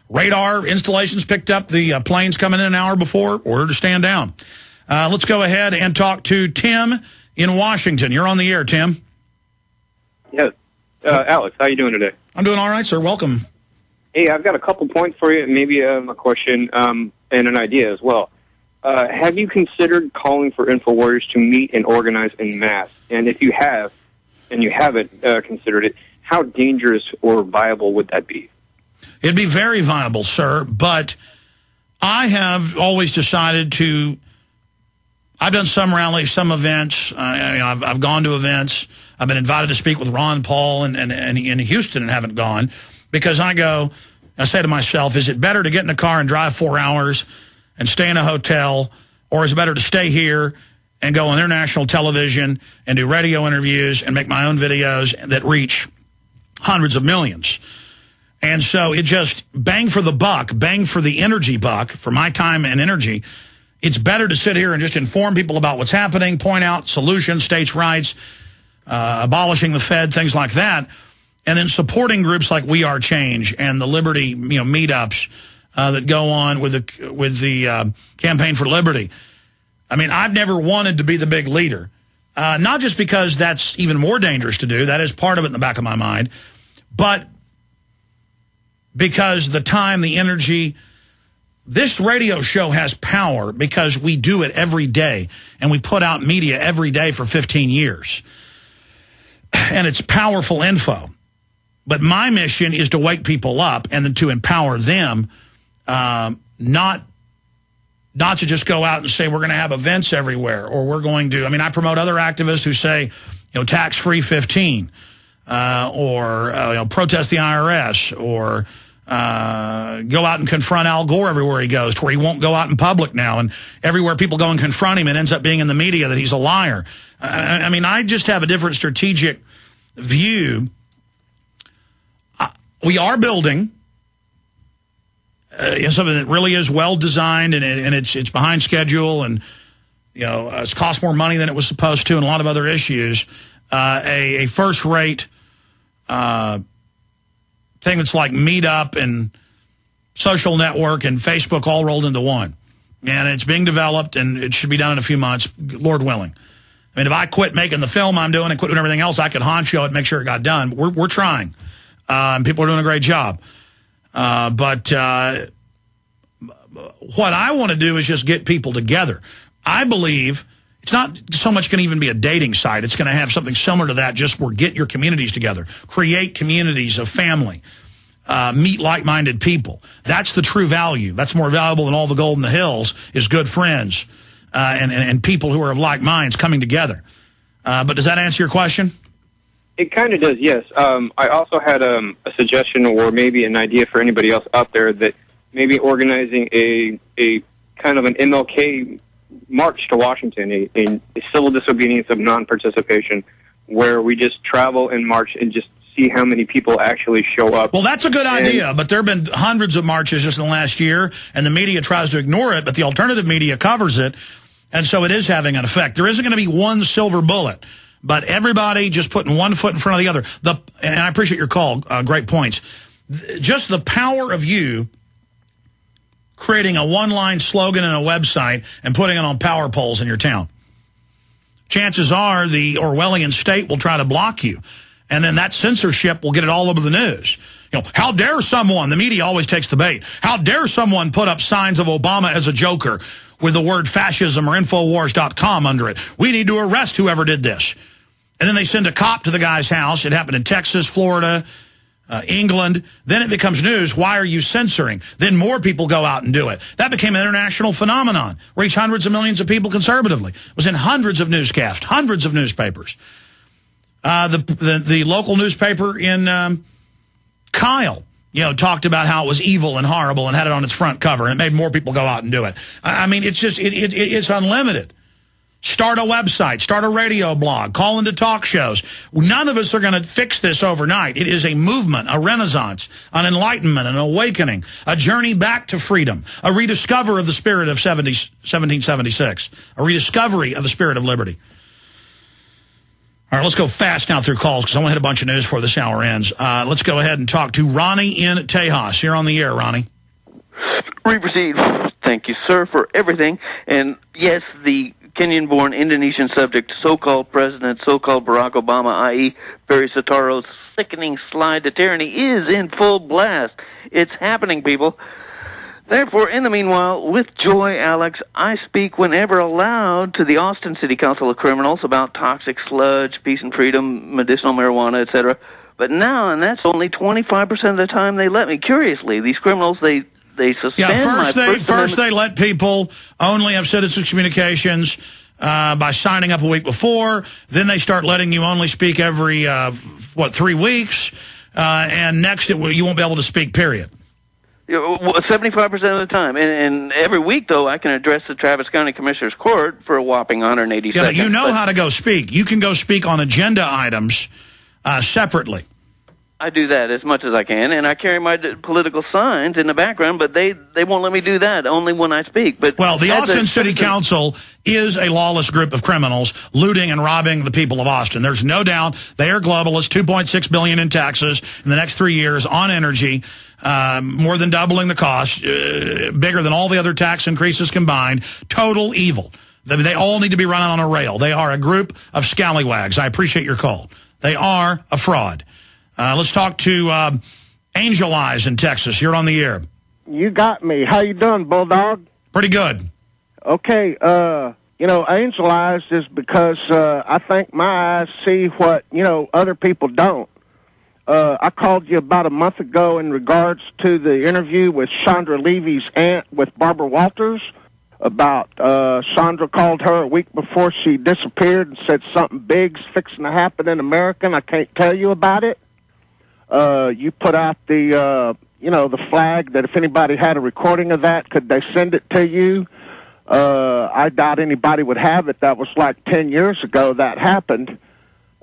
Radar installations picked up the planes coming in an hour before. Order to stand down. Let's go ahead and talk to Tim in Washington. You're on the air, Tim. Yes. Alex, how you doing today? I'm doing all right, sir. Welcome. Hey, I've got a couple points for you, maybe a question and an idea as well. Have you considered calling for InfoWarriors to meet and organize en masse? And if you have, and you haven't considered it, how dangerous or viable would that be? It'd be very viable, sir, but I have always decided to... I've done some rallies, some events. I've gone to events. I've been invited to speak with Ron Paul and in Houston and haven't gone because I say to myself, is it better to get in a car and drive 4 hours and stay in a hotel, or is it better to stay here and go on international television and do radio interviews and make my own videos that reach hundreds of millions? And so it just bang for the buck, bang for the energy buck, for my time and energy. It's better to sit here and just inform people about what's happening, point out solutions, states' rights, abolishing the Fed, things like that, and then supporting groups like We Are Change and the Liberty, meetups that go on with the Campaign for Liberty. I mean, I've never wanted to be the big leader, not just because that's even more dangerous to do. That is part of it in the back of my mind, but because the time, the energy. This radio show has power because we do it every day, and we put out media every day for 15 years. And it's powerful info. But my mission is to wake people up and then to empower them, not to just go out and say we're going to have events everywhere, or we're going to, I promote other activists who say, tax-free 15, or protest the IRS, or go out and confront Al Gore everywhere he goes, to where he won't go out in public now, and everywhere people go and confront him, it ends up being in the media that he's a liar. I just have a different strategic view. We are building something that really is well designed, and it's behind schedule, and it's cost more money than it was supposed to, and a lot of other issues. A first-rate thing that's like Meetup and Social Network and Facebook all rolled into one. And it's being developed, and it should be done in a few months, Lord willing. If I quit making the film I'm doing and quit doing everything else, I could honcho it and make sure it got done. We're trying. And people are doing a great job. But what I want to do is just get people together. I believe it's not so much going to even be a dating site. It's going to have something similar to that, just where get your communities together. Create communities of family. Meet like-minded people. That's the true value. That's more valuable than all the gold in the hills, is good friends and people who are of like minds coming together. But does that answer your question? It kind of does, yes. I also had a suggestion, or maybe an idea for anybody else out there, that maybe organizing a kind of an MLK march to Washington, a civil disobedience of non-participation, where we just travel and march and just see how many people actually show up. Well, that's a good idea, but there have been hundreds of marches just in the last year, and the media tries to ignore it, but the alternative media covers it, and so it is having an effect. There isn't going to be one silver bullet, but everybody just putting one foot in front of the other. And I appreciate your call. Great points. Just the power of you creating a one-line slogan and a website and putting it on power poles in your town. Chances are the Orwellian state will try to block you, and then that censorship will get it all over the news. How dare someone, the media always takes the bait, how dare someone put up signs of Obama as a joker with the word fascism or Infowars.com under it. We need to arrest whoever did this. And then they send a cop to the guy's house. It happened in Texas, Florida, England. Then it becomes news. Why are you censoring? Then more people go out and do it. That became an international phenomenon. Reached hundreds of millions of people conservatively. It was in hundreds of newscasts, hundreds of newspapers. The local newspaper in Kyle, talked about how it was evil and horrible and had it on its front cover, and it made more people go out and do it. It's just, it's unlimited. Start a website, start a radio blog, call into talk shows. None of us are going to fix this overnight. It is a movement, a renaissance, an enlightenment, an awakening, a journey back to freedom, a rediscovery of the spirit of 1776, a rediscovery of the spirit of liberty. All right, let's go fast now through calls because I want to hit a bunch of news before this hour ends. Let's go ahead and talk to Ronnie in Tejas. You're on the air, Ronnie. We proceed. Thank you, sir, for everything. And yes, the Kenyan-born Indonesian subject, so-called President, so-called Barack Obama, i.e. Barry Soetaro's sickening slide to tyranny, is in full blast. It's happening, people. Therefore, in the meanwhile, with joy, Alex, I speak whenever allowed to the Austin City Council of Criminals about toxic sludge, peace and freedom, medicinal marijuana, etc. But now, and that's only 25% of the time they let me. Curiously, these criminals, they suspend first they let people only have citizens communications by signing up a week before. Then they start letting you only speak every, 3 weeks. And next you won't be able to speak, period. 75% of the time. And every week, though, I can address the Travis County Commissioner's Court for a whopping 180 seconds. You know how to go speak. You can go speak on agenda items separately. I do that as much as I can, and I carry my political signs in the background, but they won't let me do that, only when I speak. But well, the Austin City Council is a lawless group of criminals looting and robbing the people of Austin. There's no doubt they are globalists, $2.6 billion in taxes in the next 3 years on energy, more than doubling the cost, bigger than all the other tax increases combined. Total evil. They all need to be running on a rail. They are a group of scallywags. I appreciate your call. They are a fraud. Let's talk to Angel Eyes in Texas. You're on the air. You got me. How you doing, Bulldog? Pretty good. Okay, Angel Eyes is because I think my eyes see what, other people don't. I called you about a month ago in regards to the interview with Chandra Levy's aunt with Barbara Walters about Chandra called her a week before she disappeared and said something big's fixing to happen in America, and I can't tell you about it. You put out the flag that if anybody had a recording of that, could they send it to you? I doubt anybody would have it. That was like 10 years ago that happened.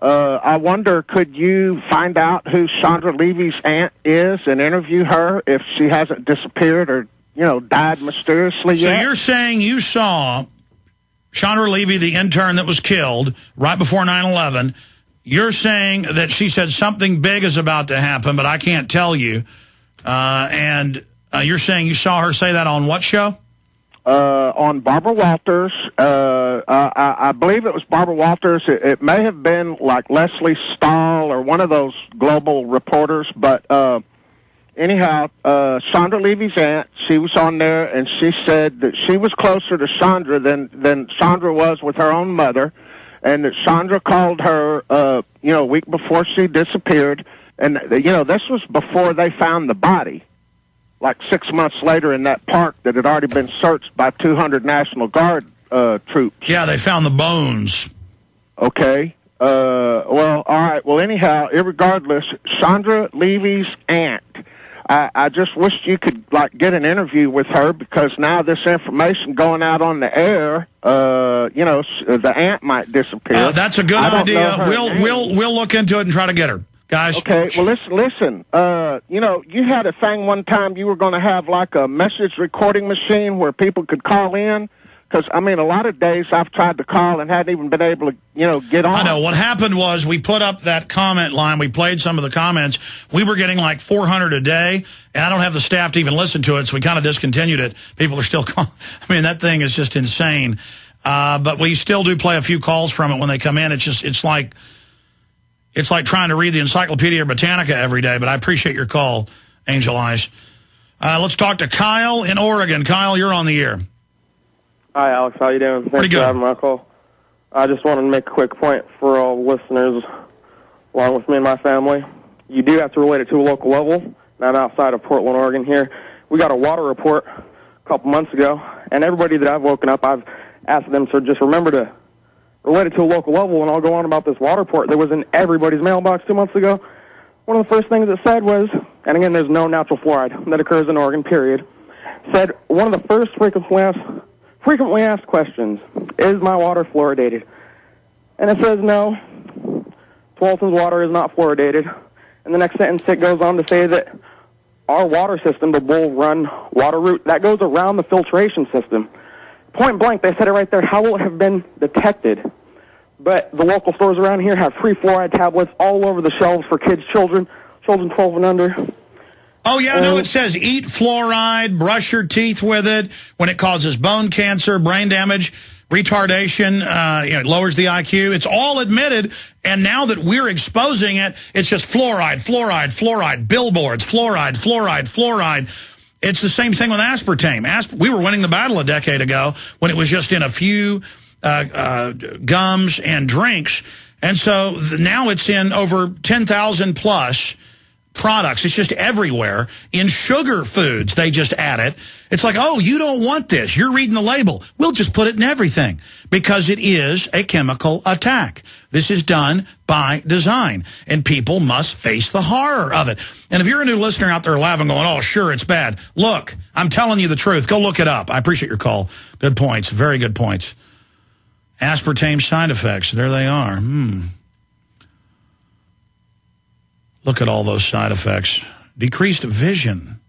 I wonder, could you find out who Chandra Levy's aunt is and interview her if she hasn't disappeared or, died mysteriously yet? So you're saying you saw Chandra Levy, the intern that was killed right before 9/11, you're saying that she said something big is about to happen, but I can't tell you. And you're saying you saw her say that on what show? On Barbara Walters. I believe it was Barbara Walters. It may have been like Leslie Stahl or one of those global reporters. But anyhow, Chandra Levy's aunt, she was on there, and she said that she was closer to Chandra than Chandra was with her own mother. And that Chandra called her, a week before she disappeared. And, this was before they found the body, like 6 months later in that park that had already been searched by 200 National Guard troops. Yeah, they found the bones. Okay. All right. Well, anyhow, irregardless, Chandra Levy's aunt, I just wished you could, get an interview with her because now this information going out on the air, the aunt might disappear. That's a good idea. We'll look into it and try to get her, guys. Okay. Well, listen. You had a thing one time you were going to have like a message recording machine where people could call in. Because, a lot of days I've tried to call and hadn't even been able to, get on. I know. What happened was we put up that comment line. We played some of the comments. We were getting like 400 a day, and I don't have the staff to even listen to it, so we kind of discontinued it. People are still calling. That thing is just insane. But we still do play a few calls from it when they come in. It's like trying to read the Encyclopedia Britannica every day, but I appreciate your call, Angel Eyes. Let's talk to Kyle in Oregon. Kyle, you're on the air. Hi, Alex. How you doing? Thanks for having my call. I just wanted to make a quick point for all listeners, along with me and my family. You do have to relate it to a local level. And I'm outside of Portland, Oregon here. We got a water report a couple months ago, and everybody that I've woken up, I've asked them to just remember to relate it to a local level, and I'll go on about this water report that was in everybody's mailbox 2 months ago. One of the first things it said was, and again, there's no natural fluoride that occurs in Oregon, period, said one of the first frequently asked questions, is my water fluoridated? And it says no, Tualatin's water is not fluoridated. And the next sentence it goes on to say that our water system, the Bull Run water route, that goes around the filtration system. Point blank, they said it right there, how will it have been detected? But the local stores around here have free fluoride tablets all over the shelves for children 12 and under. Oh, yeah, no, it says eat fluoride, brush your teeth with it when it causes bone cancer, brain damage, retardation, it lowers the IQ. It's all admitted, and now that we're exposing it, it's just fluoride, fluoride, fluoride, billboards, fluoride, fluoride, fluoride. It's the same thing with aspartame. We were winning the battle a decade ago when it was just in a few gums and drinks, and so now it's in over 10,000 plus products. It's just everywhere. In sugar foods, they just add it. It's like, oh, you don't want this. You're reading the label. We'll just put it in everything because it is a chemical attack. This is done by design, and people must face the horror of it. And if you're a new listener out there laughing, going, oh, sure, it's bad. Look, I'm telling you the truth. Go look it up. I appreciate your call. Good points. Very good points. Aspartame side effects. There they are. Look at all those side effects. Decreased vision.